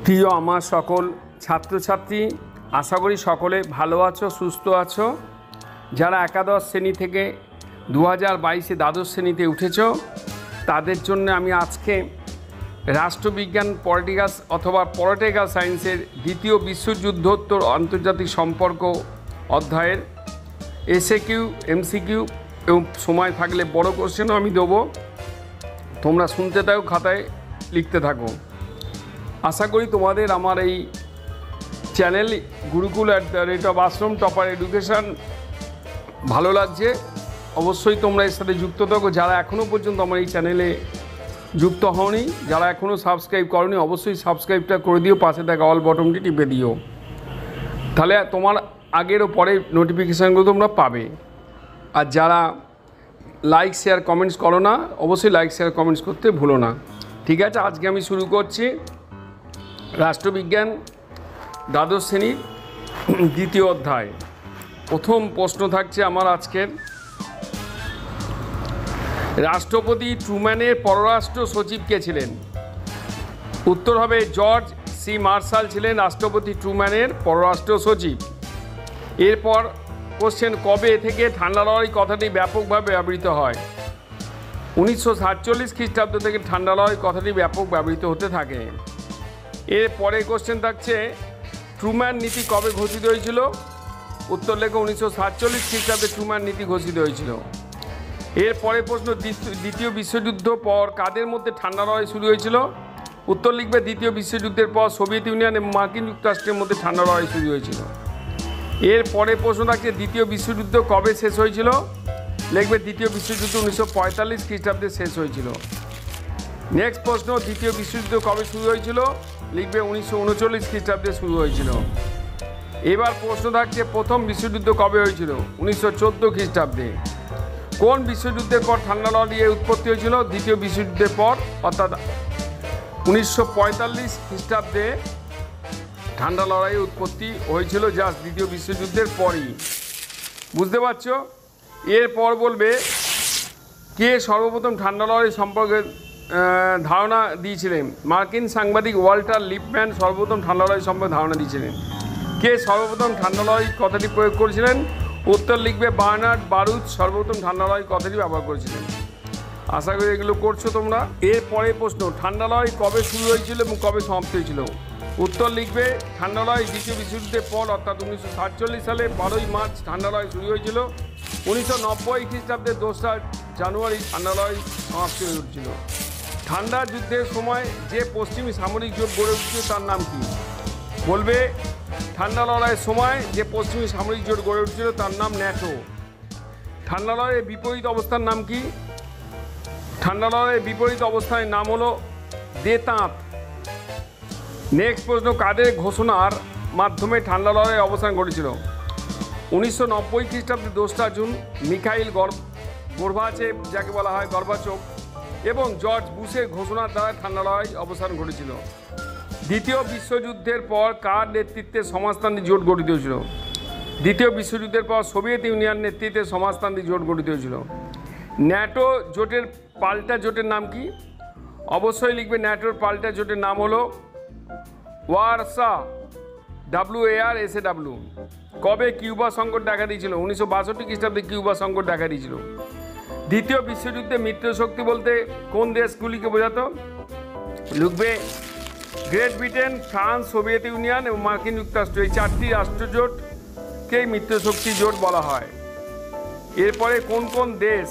প্রিয় আমার সকল ছাত্রছাত্রী, আশা করি সকলে ভালো আছো, সুস্থ আছো। যারা একাদশ শ্রেণী থেকে 2022-এ দ্বাদশ শ্রেণীতে উঠেছ, তাদের জন্য আমি আজকে রাষ্ট্রবিজ্ঞান পলিটিক্যাল সায়েন্সের দ্বিতীয় বিশ্বযুদ্ধোত্তর আন্তর্জাতিক সম্পর্ক অধ্যায়ের এসএকিউ, এমসিকিউ এবং সময় থাকলে বড় কোশ্চেনও আমি দেবো। তোমরা শুনতে থাকো, খাতায় লিখতে থাকো। আশা করি তোমাদের আমার এই চ্যানেল গুরুকুল @আশ্রম টপার এডুকেশান ভালো লাগছে। অবশ্যই তোমরা এর সাথে যুক্ত থাকো। যারা এখনও পর্যন্ত আমার এই চ্যানেলে যুক্ত হওনি, যারা এখনও সাবস্ক্রাইব করনি, অবশ্যই সাবস্ক্রাইবটা করে দিও, পাশে থাকা অল বটনটি টিপে দিও। তাহলে তোমার আগের ও পরের নোটিফিকেশানগুলো তোমরা পাবে। আর যারা লাইক শেয়ার কমেন্টস করো না, অবশ্যই লাইক শেয়ার কমেন্টস করতে ভুলো না। ঠিক আছে, আজকে আমি শুরু করছি রাষ্ট্রবিজ্ঞান দ্বাদশ শ্রেণীর দ্বিতীয় অধ্যায়। প্রথম প্রশ্ন থাকছে আমার আজকের, রাষ্ট্রপতি ট্রুম্যানের পররাষ্ট্র সচিব কে ছিলেন? উত্তর হবে জর্জ সি মার্শাল ছিলেন রাষ্ট্রপতি ট্রুম্যানের পররাষ্ট্র সচিব। এরপর কোশ্চেন, কবে থেকে ঠান্ডা লড়াই কথাটি ব্যাপকভাবে ব্যবহৃত হয়? 1947 খ্রিস্টাব্দ থেকে ঠান্ডা লড়াই কথাটি ব্যাপক ব্যবহৃত হতে থাকে। এরপরে কোশ্চেন থাকছে, ট্রুম্যান নীতি কবে ঘোষিত হয়েছিল? উত্তর লেখো 1947 খ্রিস্টাব্দে ট্রুম্যান নীতি ঘোষিত হয়েছিল। এরপরে প্রশ্ন, দ্বিতীয় বিশ্বযুদ্ধ পর কাদের মধ্যে ঠান্ডা লড়াই শুরু হয়েছিল? উত্তর লিখবে দ্বিতীয় বিশ্বযুদ্ধের পর সোভিয়েত ইউনিয়ন এবং মার্কিন যুক্তরাষ্ট্রের মধ্যে ঠান্ডা লড়াই শুরু হয়েছিল। এরপরে প্রশ্ন থাকছে, দ্বিতীয় বিশ্বযুদ্ধ কবে শেষ হয়েছিল? লিখবে দ্বিতীয় বিশ্বযুদ্ধ 1945 খ্রিস্টাব্দে শেষ হয়েছিল। নেক্সট প্রশ্ন, দ্বিতীয় বিশ্বযুদ্ধ কবে শুরু হয়েছিল? লিখবে 1939 খ্রিস্টাব্দে শুরু হয়েছিল। এবার প্রশ্ন থাকছে, প্রথম বিশ্বযুদ্ধ কবে হয়েছিল? 1914 খ্রিস্টাব্দে। কোন বিশ্বযুদ্ধের পর ঠান্ডা লড়াইয়ের উৎপত্তি হয়েছিল? দ্বিতীয় বিশ্বযুদ্ধের পর, অর্থাৎ 1945 খ্রিস্টাব্দে ঠান্ডা লড়াইয়ের উৎপত্তি হয়েছিল, জাস্ট দ্বিতীয় বিশ্বযুদ্ধের পরই। বুঝতে পারছো? এরপর বলবে, কে সর্বপ্রথম ঠান্ডা লড়াই সম্পর্কে ধারণা দিয়েছিলেন? মার্কিন সাংবাদিক ওয়াল্টার লিপম্যান সর্বপ্রথম ঠান্ডা লড়াই সম্পর্কে ধারণা দিয়েছিলেন। কে সর্বপ্রথম ঠান্ডা লড়াই কথাটি প্রয়োগ করেছিলেন? উত্তর লিখবে বার্নার্ড বারুদ সর্বপ্রথম ঠান্ডা লড়াই কথাটি ব্যবহার করেছিলেন। আশা করি এগুলো করছো তোমরা। এরপরে প্রশ্ন, ঠান্ডা লড়াই কবে শুরু হয়েছিল এবং কবে সমাপ্ত হয়েছিল? উত্তর লিখবে ঠান্ডা লড়াই দ্বিতীয় বিশ্বযুদ্ধের পর, অর্থাৎ 1947 সালে 12ই মার্চ ঠান্ডা লড়াই শুরু হয়েছিল। 1990 খ্রিস্টাব্দের 2রা জানুয়ারি ঠান্ডা লড়াই সমাপ্ত হয়ে উঠছিল। ঠান্ডা যুদ্ধের সময় যে পশ্চিমী সামরিক জোট গড়ে উঠেছিল তার নাম কি? বলবে ঠান্ডা লড়াইয়ের সময় যে পশ্চিমী সামরিক জোট গড়ে উঠেছিল তার নাম ন্যাটো। ঠান্ডা লড়াইয়ের বিপরীত অবস্থার নাম কি? ঠান্ডা লড়াইয়ের বিপরীত অবস্থানের নাম হলো দেতাঁত। নেক্সট প্রশ্ন, কাদের ঘোষণার মাধ্যমে ঠান্ডা লড়াইয়ের অবসান ঘটেছিল? 1990 খ্রিস্টাব্দে 2রা জুন মিখাইল গোর্বাচেভ, যাকে বলা হয় গর্বাচভ, এবং জর্জ বুশের ঘোষণার দ্বারা ঠান্ডা লড়াই অবসান ঘটেছিল। দ্বিতীয় বিশ্বযুদ্ধের পর কার নেতৃত্বে সমাজতান্ত্রিক জোট গঠিত হয়েছিল? দ্বিতীয় বিশ্বযুদ্ধের পর সোভিয়েত ইউনিয়ন নেতৃত্বে সমাজতান্ত্রিক জোট গঠিত হয়েছিল। ন্যাটো জোটের পাল্টা জোটের নাম কি? অবশ্যই লিখবে ন্যাটোর পাল্টা জোটের নাম হলো ওয়ারসা, WARSAW। কবে কিউবা সংকট দেখা দিয়েছিল? 1962 খ্রিস্টাব্দে কিউবা সংকট দেখা দিয়েছিল। দ্বিতীয় বিশ্বযুদ্ধে মিত্রশক্তি বলতে কোন দেশগুলিকে বোঝাতো? লিখবে great Britain, France, Soviet union এবং মার্কিন যুক্তরাষ্ট্র। এই 4টি রাষ্ট্রজোটকেই মিত্রশক্তি জোট বলা হয়। এরপরে কোন কোন দেশ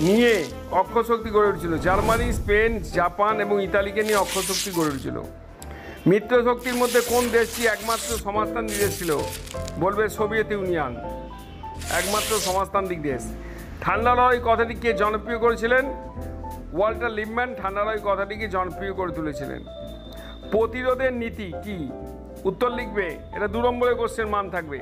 নিয়ে অক্ষশক্তি গড়ে উঠেছিল? জার্মানি, স্পেন, জাপান এবং ইতালিকে নিয়ে অক্ষশক্তি গড়ে উঠেছিল। মিত্রশক্তির মধ্যে কোন দেশটি একমাত্র সমাজতান্ত্রিক দেশ ছিল? বলবে সোভিয়েত ইউনিয়ন, একমাত্র সমাজতান্ত্রিক দেশ। ঠান্ডা লড়াই কথাটিকে জনপ্রিয় করেছিলেন ওয়াল্টার লিপম্যান। ঠান্ডা লড়াই কথাটিকে জনপ্রিয় করে তুলেছিলেন। প্রতিরোধের নীতি কি? উত্তর লিখবে, এটা 2 নম্বরের কোশ্চেন মান থাকবে।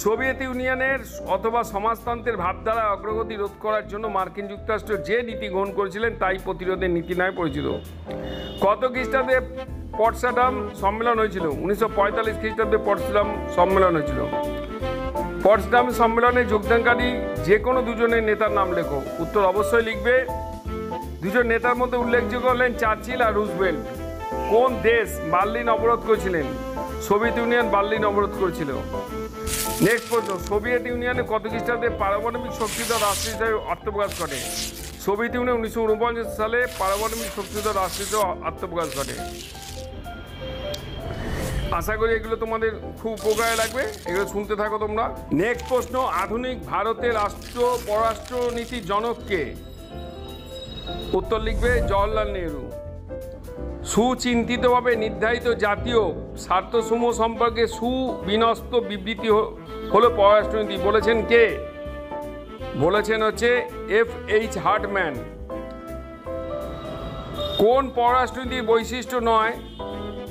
সোভিয়েত ইউনিয়নের অথবা সমাজতন্ত্রের ভাবধারা অগ্রগতি রোধ করার জন্য মার্কিন যুক্তরাষ্ট্র যে নীতি গ্রহণ করেছিলেন তাই প্রতিরোধের নীতি নামে পরিচিত। কত খ্রিস্টাব্দে পটসডাম সম্মেলন হয়েছিল? 1945 খ্রিস্টাব্দে পটসডাম সম্মেলন হয়েছিল। পটসডাম সম্মেলনে যোগদানকারী যে কোনো 2জনের নেতার নাম লেখো। উত্তর অবশ্যই লিখবে 2জন নেতার মধ্যে উল্লেখযোগ্য হলেন চার্চিল আর রুজভেল্ট। কোন দেশ বার্লিন অবরোধ করেছিলেন? সোভিয়েত ইউনিয়ন বার্লিন অবরোধ করেছিল। নেক্সট প্রশ্ন, সোভিয়েত ইউনিয়নে কত খ্রিস্টাব্দে পারমাণবিক শক্তিধর রাষ্ট্র হিসেবে আত্মপ্রকাশ ঘটে? সোভিয়েত ইউনিয়ন 1949 সালে পারমাণবিক শক্তিধর রাষ্ট্র হিসেবে আত্মপ্রকাশ ঘটে। আশা করি এগুলো তোমাদের খুব উপকারে লাগবে, এগুলো শুনতে থাকো তোমরা। নেক্সট প্রশ্ন, আধুনিক ভারতের পররাষ্ট্রনীতির জনক কে? উত্তর লিখবে জওহরলাল নেহরু। সুচিন্তিতভাবে নির্ধারিত জাতীয় স্বার্থসমূহ সম্পর্কে সুবিন্যস্ত বিবৃতি হলো পররাষ্ট্রনীতি, বলেছেন কে? বলেছেন হচ্ছে F.H. হার্টম্যান। কোন পররাষ্ট্রনীতির বৈশিষ্ট্য নয়,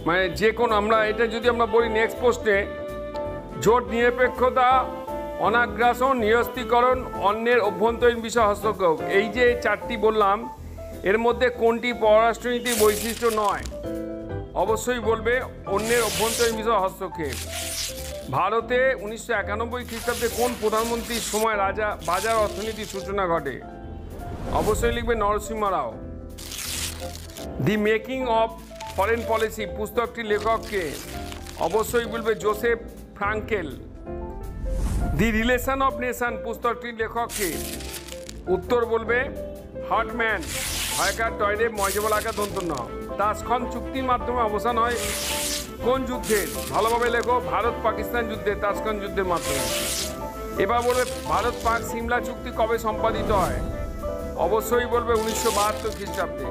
মানে যে কোন, আমরা এটা যদি আমরা বলি নেক্সট প্রশ্নে, জোট নিরপেক্ষতা, অনাগ্রাসন, নিরস্ত্রীকরণ, অন্যের অভ্যন্তরীণ বিষয় হস্তক্ষেপ, এই যে চারটি বললাম এর মধ্যে কোনটি পররাষ্ট্রনীতির বৈশিষ্ট্য নয়? অবশ্যই বলবে অন্যের অভ্যন্তরীণ বিষয় হস্তক্ষেপ। ভারতে 1991 খ্রিস্টাব্দে কোন প্রধানমন্ত্রীর সময় বাজার অর্থনীতির সূচনা ঘটে? অবশ্যই লিখবে Narasimha Rao. The making of foreign policy পুস্তকটির লেখককে? অবশ্যই বলবে Joseph Frankel. The relation of nation পুস্তকটির লেখককে? উত্তর বলবে হার্টম্যান। হয়কার টয়লেট ময়জবলাকা দন্তন্য। তাসখন চুক্তির মাধ্যমে অবসান হয় কোন যুদ্ধের? ভালোভাবে লেখো, ভারত পাকিস্তান যুদ্ধে, তাসখন যুদ্ধের মাধ্যমে। এবার বলবে ভারত পাক সিমলা চুক্তি কবে সম্পাদিত হয়? অবশ্যই বলবে 1972 খ্রিস্টাব্দে।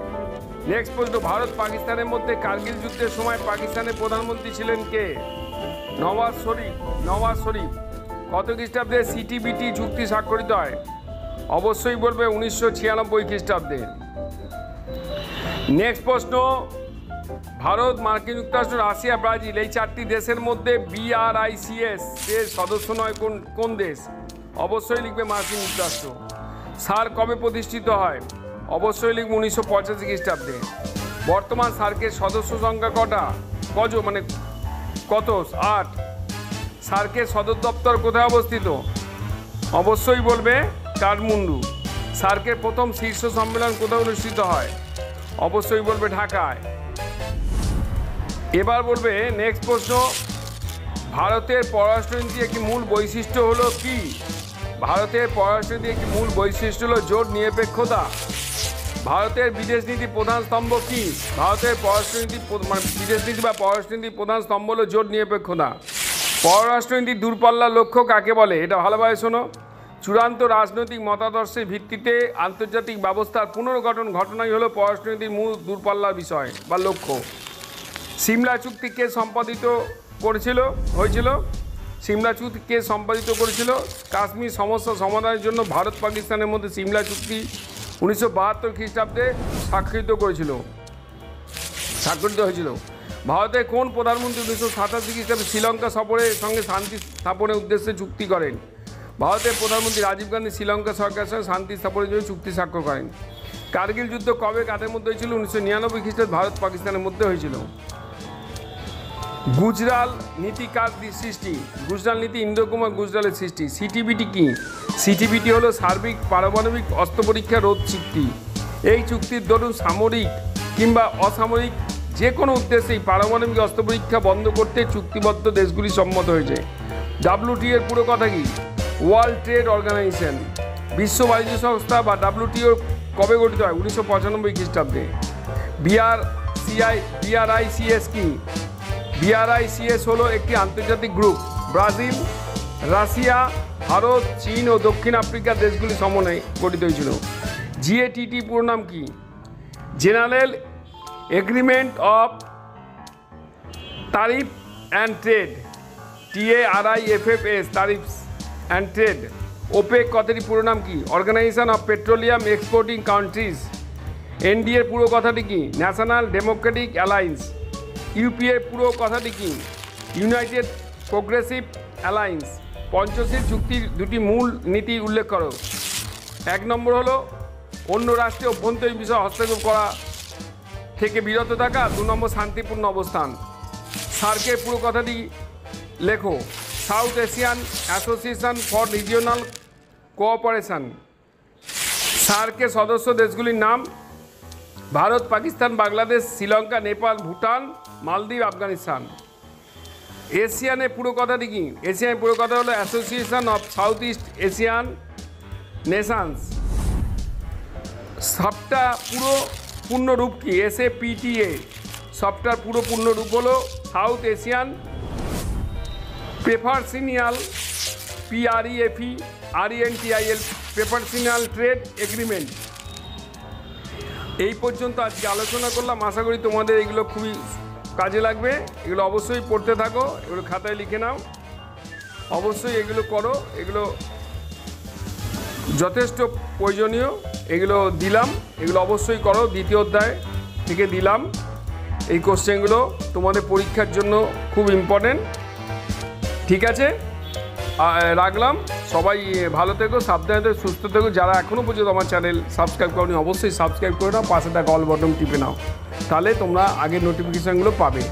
নেক্সট প্রশ্ন, ভারত পাকিস্তানের মধ্যে কার্গিল যুদ্ধের সময় পাকিস্তানের প্রধানমন্ত্রী ছিলেন কে? নওয়াজ শরীফ। নওয়াজ শরীফ। কত খ্রিস্টাব্দে সিটিবিটি চুক্তি স্বাক্ষরিত হয়? অবশ্যই বলবে 1996 খ্রিস্টাব্দে। নেক্সট প্রশ্ন, ভারত, মার্কিন যুক্তরাষ্ট্র, রাশিয়া, ব্রাজিল এই চারটি দেশের মধ্যে BRICS এর সদস্য নয় কোন দেশ? অবশ্যই লিখবে মার্কিন যুক্তরাষ্ট্র। সার্ক কবে প্রতিষ্ঠিত হয়? অবশ্যই লিখবে 1985 খ্রিস্টাব্দে। বর্তমান সার্কের সদস্য সংখ্যা কত? 8। সার্কের সদর দপ্তর কোথায় অবস্থিত? অবশ্যই বলবে কাঠমান্ডু। সার্কের প্রথম শীর্ষ সম্মেলন কোথায় অনুষ্ঠিত হয়? অবশ্যই বলবে ঢাকায়। এবার বলবে নেক্সট প্রশ্ন, ভারতের পররাষ্ট্রনীতির একটি মূল বৈশিষ্ট্য হলো কি? ভারতের পররাষ্ট্রনীতির একটি মূল বৈশিষ্ট্য হলো জোট নিরপেক্ষতা। ভারতের বিদেশ নীতি প্রধান স্তম্ভ কি? ভারতের পররাষ্ট্রনীতি বিদেশ নীতি বা পররাষ্ট্রনীতির প্রধান স্তম্ভ হলো জোট নিরপেক্ষতা। পররাষ্ট্রনীতির দূরপাল্লার লক্ষ্য কাকে বলে? এটা ভালোভাবে শোনো। চূড়ান্ত রাজনৈতিক মতাদর্শের ভিত্তিতে আন্তর্জাতিক ব্যবস্থার পুনর্গঠন ঘটনাই হলো পররাষ্ট্রনীতির মূল দূরপাল্লার বিষয় বা লক্ষ্য। সিমলা চুক্তি কে সম্পাদিত হয়েছিল? সিমলা চুক্তি কে সম্পাদিত করেছিল? কাশ্মীর সমস্যা সমাধানের জন্য ভারত পাকিস্তানের মধ্যে সিমলা চুক্তি 1972 খ্রিস্টাব্দে স্বাক্ষরিত হয়েছিল। ভারতের কোন প্রধানমন্ত্রী 1987 খ্রিস্টাব্দে শ্রীলঙ্কা সফরের সঙ্গে শান্তি স্থাপনের উদ্দেশ্যে চুক্তি করেন? ভারতের প্রধানমন্ত্রী রাজীব গান্ধী শ্রীলঙ্কা সরকারের সঙ্গে শান্তি স্থাপনের জন্য চুক্তি স্বাক্ষর করেন। কার্গিল যুদ্ধ কবে কাদের মধ্যে হয়েছিল? 1999 খ্রিস্টাব্দে ভারত পাকিস্তানের মধ্যে হয়েছিল। গুজরাল নীতি কার সৃষ্টি? গুজরাল নীতি ইন্দ্রকুমার গুজরালের সৃষ্টি। সিটিবিটি কি? সিটিবিটি হলো সার্বিক পারমাণবিক অস্ত্র পরীক্ষা রোধ চুক্তি। এই চুক্তির দরুন সামরিক কিংবা অসামরিক যে কোনো উদ্দেশ্যেই পারমাণবিক অস্ত্র পরীক্ষা বন্ধ করতে চুক্তিবদ্ধ দেশগুলি সম্মত হয়েছে। WTO এর পুরো কথা কি? World trade organisation. বিশ্ব বাণিজ্য সংস্থা বা WTO কবে গঠিত হয়? 1995 খ্রিস্টাব্দে। BRICS কি? BRICS হলো একটি আন্তর্জাতিক গ্রুপ। ব্রাজিল, রাশিয়া, ভারত, চীন ও দক্ষিণ আফ্রিকার দেশগুলি সমন্বয়ে গঠিত হয়েছিল। GATT পুরো নাম কি? General Agreement of Tariff and Trade. TARIFFS tariffs and trade. OPEC কথাটি পুরো নাম কি? Organisation of Petroleum Exporting Countries. NDA এর পুরো কথাটি কি? National Democratic alliance. UPA পুরো কথাটি কি? United progressive alliance. পঞ্চশীল চুক্তির দুটি মূল নীতি উল্লেখ করো। 1 নম্বর হলো অন্য রাষ্ট্রে অভ্যন্তরীণ বিষয় হস্তক্ষেপ করা থেকে বিরত থাকা। 2 নম্বর শান্তিপূর্ণ অবস্থান। সার্কের পুরো কথাটি লেখো। South Asian Association for Regional Cooperation. সার্কের সদস্য দেশগুলির নাম ভারত, পাকিস্তান, বাংলাদেশ, শ্রীলঙ্কা, নেপাল, ভুটান, মালদ্বীপ, আফগানিস্তান। এশিয়ানের পুরো কথাটি কি? এশিয়ানের পুরো কথা হলো association of south east Asian Nations. সবটা পুরো পূর্ণরূপ কি? SAPTA। সবটার পুরো পূর্ণরূপ হলো south Asian preferential PREFERENTIAL preferential trade agreement. এই পর্যন্ত আজকে আলোচনা করলাম। আশা করি তোমাদের এগুলো খুবই কাজে লাগবে। এগুলো অবশ্যই পড়তে থাকো, এগুলো খাতায় লিখে নাও, অবশ্যই এগুলো করো। এগুলো যথেষ্ট প্রয়োজনীয়, এগুলো দিলাম, এগুলো অবশ্যই করো। দ্বিতীয় অধ্যায় থেকে দিলাম এই কোশ্চেনগুলো, তোমাদের পরীক্ষার জন্য খুব ইম্পর্টেন্ট। ঠিক আছে, রাখলাম। সবাই ভালো থেকো, সাবধানে থেকো, সুস্থ থেকো। যারা এখনও পর্যন্ত আমার চ্যানেল সাবস্ক্রাইব করোনি অবশ্যই সাবস্ক্রাইব করে নাও, পাশে থাকা অল বটন টিপে নাও, তাহলে তোমরা আগের নোটিফিকেশানগুলো পাবে।